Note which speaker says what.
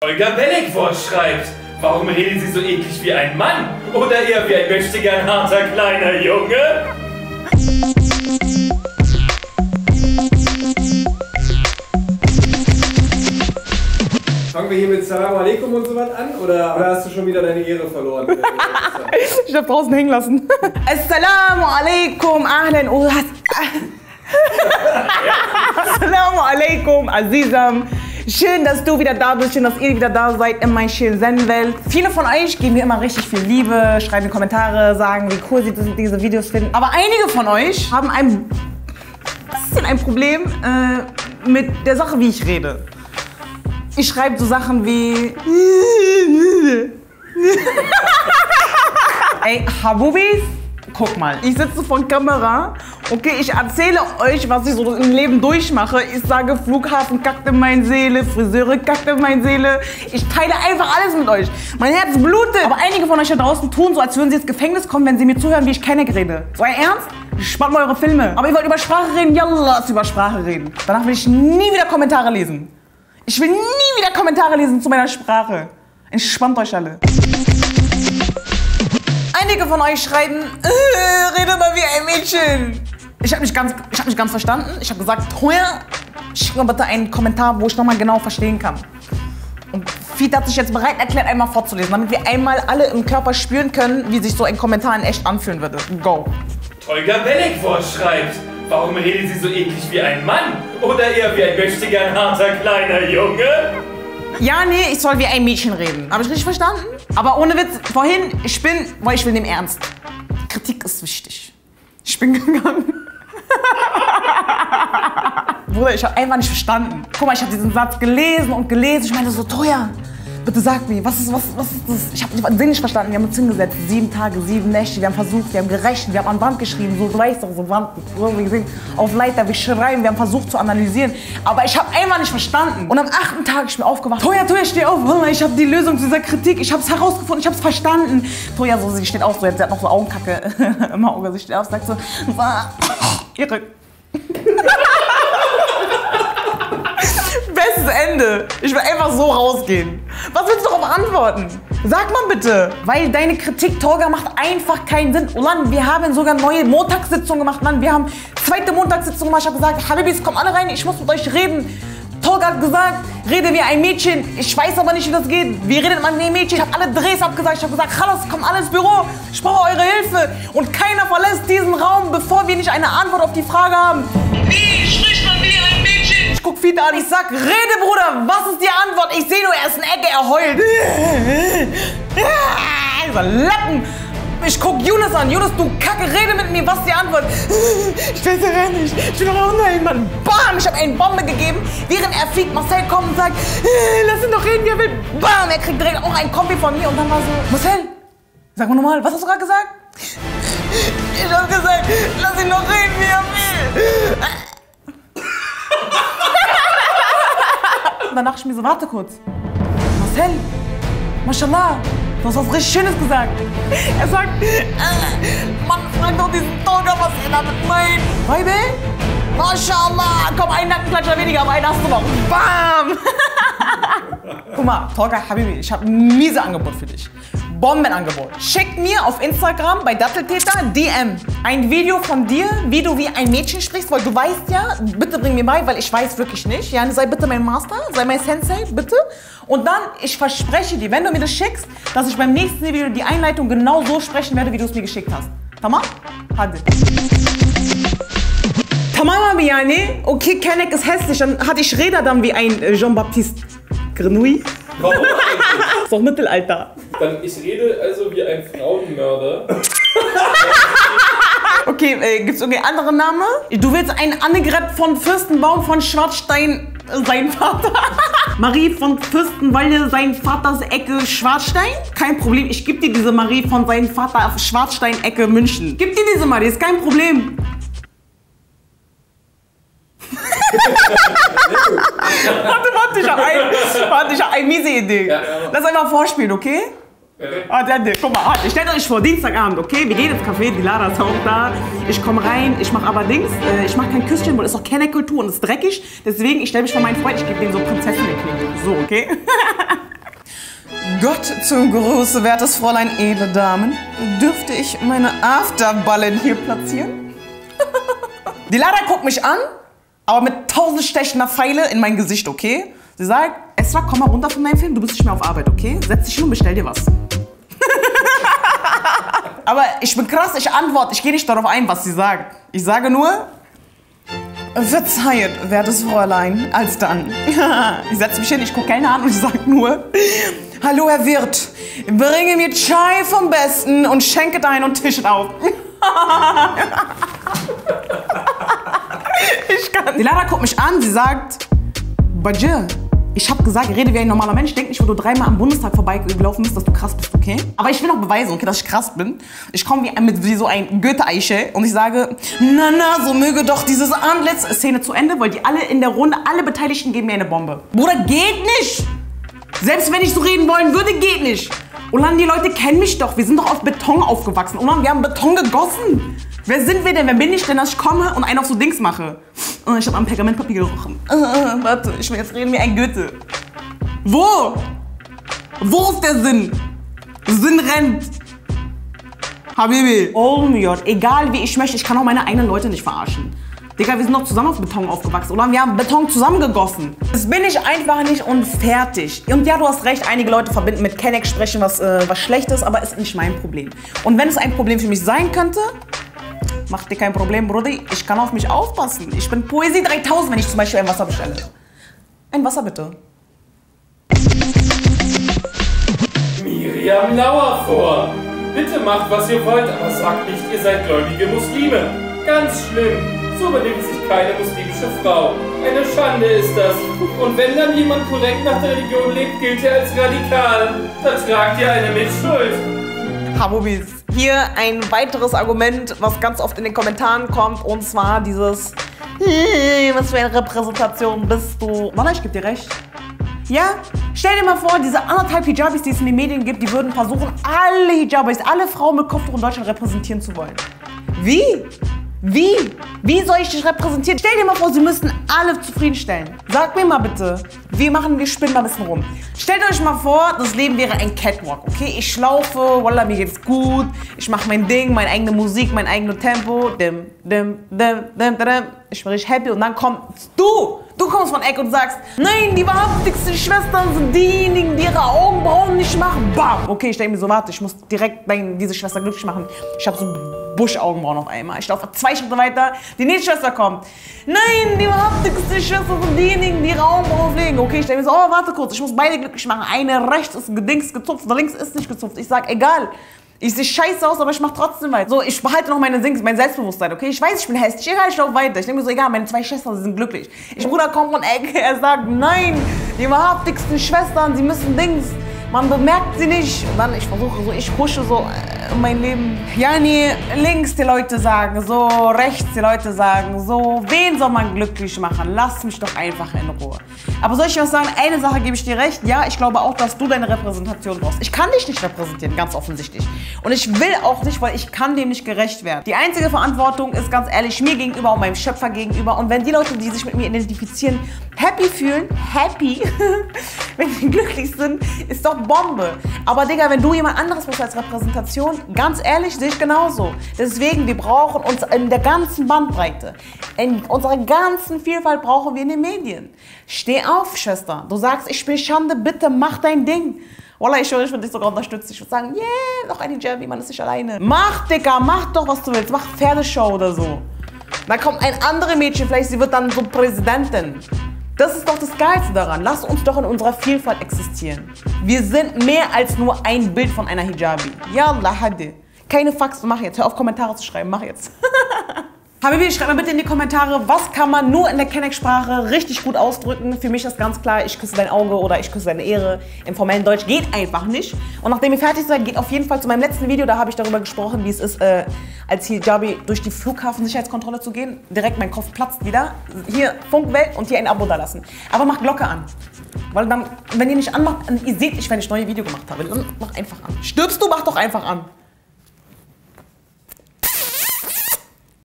Speaker 1: Olga Belegwurst schreibt, warum redet sie so eklig wie ein Mann? Oder eher wie ein möchtegern harter kleiner Junge?
Speaker 2: Fangen wir hier mit Salam Alaikum und so was an? Oder hast du schon wieder deine Ehre verloren?
Speaker 3: Ich hab draußen hängen lassen. Assalamu alaikum, ahlan u Assalamu alaikum, Azizam. Schön, dass du wieder da bist, schön, dass ihr wieder da seid in meiner schönen Zen-Welt. Viele von euch geben mir immer richtig viel Liebe, schreiben Kommentare, sagen, wie cool sie diese Videos finden. Aber einige von euch haben ein bisschen ein Problem mit der Sache, wie ich rede. Ich schreibe so Sachen wie ey, Habubis, guck mal, ich sitze vor der Kamera, okay, ich erzähle euch, was ich so im Leben durchmache. Ich sage, Flughafen kackt in meine Seele, Friseure kackt in meine Seele. Ich teile einfach alles mit euch. Mein Herz blutet. Aber einige von euch da draußen tun so, als würden sie ins Gefängnis kommen, wenn sie mir zuhören, wie ich Kenneck rede. So ein Ernst? Spannt mal eure Filme. Aber ihr wollt über Sprache reden? Yallah, über Sprache reden. Danach will ich nie wieder Kommentare lesen. Ich will nie wieder Kommentare lesen zu meiner Sprache. Entspannt euch alle. Einige von euch schreiben, rede mal wie ein Mädchen. Ich hab nicht ganz verstanden. Ich habe gesagt, schick mir bitte einen Kommentar, wo ich nochmal genau verstehen kann. Und Fiet hat sich jetzt bereit erklärt, einmal vorzulesen, damit wir einmal alle im Körper spüren können, wie sich so ein Kommentar in echt anfühlen würde. Go.
Speaker 1: Olga Belegwurst schreibt, warum redet sie so eklig wie ein Mann? Oder eher wie ein möchtegern harter kleiner Junge?
Speaker 3: Ja, nee, ich soll wie ein Mädchen reden. Habe ich richtig verstanden? Aber ohne Witz, vorhin, ich will dem Ernst. Kritik ist wichtig. Ich bin gegangen. Bruder, ich habe einfach nicht verstanden. Guck mal, ich habe diesen Satz gelesen und gelesen. Ich meine so, Toya, bitte sag mir, was ist das? Ich habe den Sinn nicht verstanden. Wir haben uns hingesetzt, 7 Tage, 7 Nächte. Wir haben versucht, wir haben gerechnet, wir haben an Wand geschrieben. So, du weißt doch, so Wand, so, wir sind auf Leiter, wir schreiben, wir haben versucht zu analysieren. Aber ich habe einfach nicht verstanden. Und am 8. Tag ich bin aufgewacht. Toya, steh auf, ich habe die Lösung zu dieser Kritik. Ich habe es herausgefunden, ich habe es verstanden. Toya, so, sie steht auf, so, sie hat noch so Augenkacke im Auge. Sie steht auf, sagt so, ihre... Bestes Ende. Ich will einfach so rausgehen. Was willst du darauf antworten? Sag mal bitte. Weil deine Kritik, Tolga, macht einfach keinen Sinn. Ulan, wir haben sogar neue Montagssitzungen gemacht, Mann. Wir haben 2. Montagssitzung gemacht. Ich habe gesagt, Habibis, kommt alle rein, ich muss mit euch reden. Tolga hat gesagt, rede wie ein Mädchen. Ich weiß aber nicht, wie das geht. Wie redet man wie ein Mädchen? Ich habe alle Drehs abgesagt. Ich habe gesagt, Khalas, kommt alle ins Büro. Ich brauche eure Hilfe. Und keiner verlässt diesen Raum, bevor wir nicht eine Antwort auf die Frage haben. Wie spricht man wie ein Mädchen? Ich guck Fiete an, ich sag, rede, Bruder. Was ist die Antwort? Ich sehe nur, er ist in der Ecke, er heult. Dieser Lappen. Ich guck Yunus an. Yunus, du Kacke, rede mit mir. Was ist die Antwort? Ich weiß ja nicht. Ich bin doch unheimlich, Mann. Bam, ich habe eine Bombe gegeben. Während er fliegt, Marcel kommt und sagt, lass ihn doch reden, wie er will. Bam, er kriegt direkt auch einen Kombi von mir. Und dann war so, Marcel, sag mal nochmal, was hast du gerade gesagt? Ich hab gesagt, lass ihn doch reden, wie er will. Und dann dachte ich mir so, warte kurz. Marcel, Mashallah. Du hast was richtig Schönes gesagt. Er sagt, Mann, frag doch diesen Tolga, was er damit meint. Weibe? Mashallah, komm, einen Nackenklatscher weniger, aber einen hast du noch. Bam! Guck mal, Tolga, Habibi, ich habe ein miese Angebot für dich. Bombenangebot. Schick mir auf Instagram bei Datteltäter DM ein Video von dir, wie du wie ein Mädchen sprichst, weil du weißt ja, bitte bring mir bei, weil ich weiß wirklich nicht. Ja, sei bitte mein Master, sei mein Sensei, bitte. Und dann, ich verspreche dir, wenn du mir das schickst, dass ich beim nächsten Video die Einleitung genau so sprechen werde, wie du es mir geschickt hast. Tamam? Hadi. Tamam abi yani. Okay, Kenneck ist hässlich, dann hatte ich Räder dann wie ein Jean-Baptiste Grenouille.
Speaker 1: Warum eigentlich?
Speaker 3: Das ist doch Mittelalter.
Speaker 1: Dann ich rede also wie ein Frauenmörder.
Speaker 3: Okay, gibt's irgendeinen anderen Namen? Du willst ein Annegret von Fürstenbaum von Schwarzstein, sein Vater? Marie von Fürstenwalde, sein Vaters Ecke Schwarzstein? Kein Problem, ich geb dir diese Marie von seinem Vater auf Schwarzstein Ecke München. Gib dir diese Marie, ist kein Problem. Warte, ich hab eine miese Idee. Ja. Lass einfach vorspielen, okay? Okay. Guck mal, stellt euch vor, Dienstagabend, okay? Wir gehen ins Café, die Lara ist auch da. Ich komme rein, ich mache aber Dings, ich mache kein Küsschen, weil es ist auch keine Kultur und es ist dreckig. Deswegen, ich stelle mich vor meinen Freund, ich gebe denen so Prinzessinnen-Knie. So, okay? Gott zum Gruße, wertes Fräulein, edle Damen. Dürfte ich meine Afterballen hier platzieren? Die Lara guckt mich an, aber mit 1000 stechender Pfeile in mein Gesicht, okay? Sie sagt, Esra, komm mal runter von meinem Film, du bist nicht mehr auf Arbeit, okay? Setz dich hin und bestell dir was. Aber ich bin krass, ich antworte, ich gehe nicht darauf ein, was sie sagt. Ich sage nur, verzeiht, wertes Fräulein, alsdann. Ich setze mich hin, ich gucke keiner an und ich sage nur, hallo Herr Wirt, bringe mir Chai vom Besten und schenke ein und tischet auf. Ich kann. Die Lara guckt mich an, sie sagt, Badje, ich hab gesagt, rede wie ein normaler Mensch. Denk nicht, wo du 3-mal am Bundestag vorbeigelaufen bist, dass du krass bist, okay? Aber ich will noch beweisen, okay, dass ich krass bin. Ich komme wie so ein Goethe-Eiche und ich sage, na, so möge doch dieses Antlitz. Szene zu Ende, weil die alle in der Runde, alle Beteiligten geben mir eine Bombe. Bruder, geht nicht! Selbst wenn ich so reden wollen würde, geht nicht. Ulan, die Leute kennen mich doch. Wir sind doch auf Beton aufgewachsen. Ulan, wir haben Beton gegossen. Wer sind wir denn? Wer bin ich denn, dass ich komme und einen auf so Dings mache? Oh, ich habe am Pergamentpapier gerochen. Warte, ich will jetzt reden wie ein Goethe. Wo? Wo ist der Sinn? Sinn rennt. Habibi. Oh mein Gott, egal wie ich möchte, ich kann auch meine eigenen Leute nicht verarschen. Digga, wir sind doch zusammen auf Beton aufgewachsen, oder? Wir haben Beton zusammengegossen. Das bin ich einfach nicht und fertig. Und ja, du hast recht, einige Leute verbinden mit Kenneck sprechen was Schlechtes, aber ist nicht mein Problem. Und wenn es ein Problem für mich sein könnte, mach dir kein Problem, Brudi. Ich kann auf mich aufpassen. Ich bin Poesie 3000, wenn ich zum Beispiel ein Wasser bestelle. Ein Wasser bitte.
Speaker 1: Miriam Lauervor. Bitte macht, was ihr wollt, aber sagt nicht, ihr seid gläubige Muslime. Ganz schlimm. So benimmt sich keine muslimische Frau. Eine Schande ist das. Und wenn dann jemand korrekt nach der Religion lebt, gilt er als radikal. Dann tragt ihr eine Mitschuld.
Speaker 3: Habubis. Hier ein weiteres Argument, was ganz oft in den Kommentaren kommt, und zwar dieses was für eine Repräsentation bist du? Walla, ich geb dir recht. Ja? Stell dir mal vor, diese 1,5 Hijabis, die es in den Medien gibt, die würden versuchen, alle Hijabis, alle Frauen mit Kopftuch in Deutschland repräsentieren zu wollen. Wie? Wie? Wie soll ich dich repräsentieren? Stell dir mal vor, sie müssten alle zufriedenstellen. Sag mir mal bitte, wir spinnen mal ein bisschen rum. Stellt euch mal vor, das Leben wäre ein Catwalk, okay? Ich laufe, wallah, mir geht's gut, ich mache mein Ding, meine eigene Musik, mein eigenes Tempo. Ich bin richtig happy und dann kommst du. Du kommst von Eck und sagst, nein, die wahrhaftigsten Schwestern sind diejenigen, die ihre Augenbrauen nicht machen. Bam! Okay, ich denke mir so, warte, ich muss direkt diese Schwester glücklich machen. Ich habe so Buschaugenbrauen auf einmal. Ich laufe 2 Schritte weiter, die nächste Schwester kommt. Nein, die wahrhaftigsten Schwestern sind diejenigen, die ihre Augenbrauen pflegen. Okay, ich denke mir so, oh, warte kurz, ich muss beide glücklich machen. Eine rechts ist gedings gezupft, links ist nicht gezupft. Ich sag, egal. Ich sehe scheiße aus, aber ich mache trotzdem weiter. So, ich behalte noch mein Selbstbewusstsein, okay? Ich weiß, ich bin hässlich, egal, ich laufe weiter. Ich denke mir so, egal, meine 2 Schwestern, sie sind glücklich. Ich Bruder kommt von Ecke, er sagt, nein, die wahrhaftigsten Schwestern, sie müssen Dings. Man bemerkt sie nicht. Und dann, ich versuche so, ich pushe so mein Leben. Ja, nee, links die Leute sagen so, rechts die Leute sagen so. Wen soll man glücklich machen? Lass mich doch einfach in Ruhe. Aber soll ich was sagen? Eine Sache gebe ich dir recht. Ja, ich glaube auch, dass du deine Repräsentation brauchst. Ich kann dich nicht repräsentieren, ganz offensichtlich. Und ich will auch nicht, weil ich kann dem nicht gerecht werden. Die einzige Verantwortung ist ganz ehrlich mir gegenüber und meinem Schöpfer gegenüber. Und wenn die Leute, die sich mit mir identifizieren, happy fühlen, happy, wenn sie glücklich sind, ist doch Bombe. Aber Digga, wenn du jemand anderes bist als Repräsentation, ganz ehrlich, sehe ich genauso. Deswegen, wir brauchen uns in der ganzen Bandbreite, in unserer ganzen Vielfalt brauchen wir in den Medien. Steh auf, Schwester. Du sagst, ich bin Schande, bitte mach dein Ding. Wallah, ich würde dich sogar unterstützen. Ich würde sagen, yeah, noch ein Hijabi, man ist nicht alleine. Mach, Digga, mach doch, was du willst. Mach Pferdeshow oder so. Dann kommt ein anderes Mädchen, vielleicht sie wird dann so Präsidentin. Das ist doch das Geilste daran. Lass uns doch in unserer Vielfalt existieren. Wir sind mehr als nur ein Bild von einer Hijabi. Yallah, hadi. Keine Faxe, mach jetzt. Hör auf, Kommentare zu schreiben. Mach jetzt. Habibi, schreib mal bitte in die Kommentare, was kann man nur in der Kenneck-Sprache richtig gut ausdrücken. Für mich ist ganz klar, ich küsse dein Auge oder ich küsse deine Ehre. Im formellen Deutsch geht einfach nicht. Und nachdem ihr fertig seid, geht auf jeden Fall zu meinem letzten Video. Da habe ich darüber gesprochen, wie es ist, als Hijabi durch die Flughafensicherheitskontrolle zu gehen. Direkt mein Kopf platzt wieder. Hier Funkwelt und hier ein Abo da lassen. Aber macht Glocke an. Weil dann, wenn ihr nicht anmacht, ihr seht nicht, wenn ich neue Video gemacht habe. Dann mach einfach an. Stirbst du, mach doch einfach an.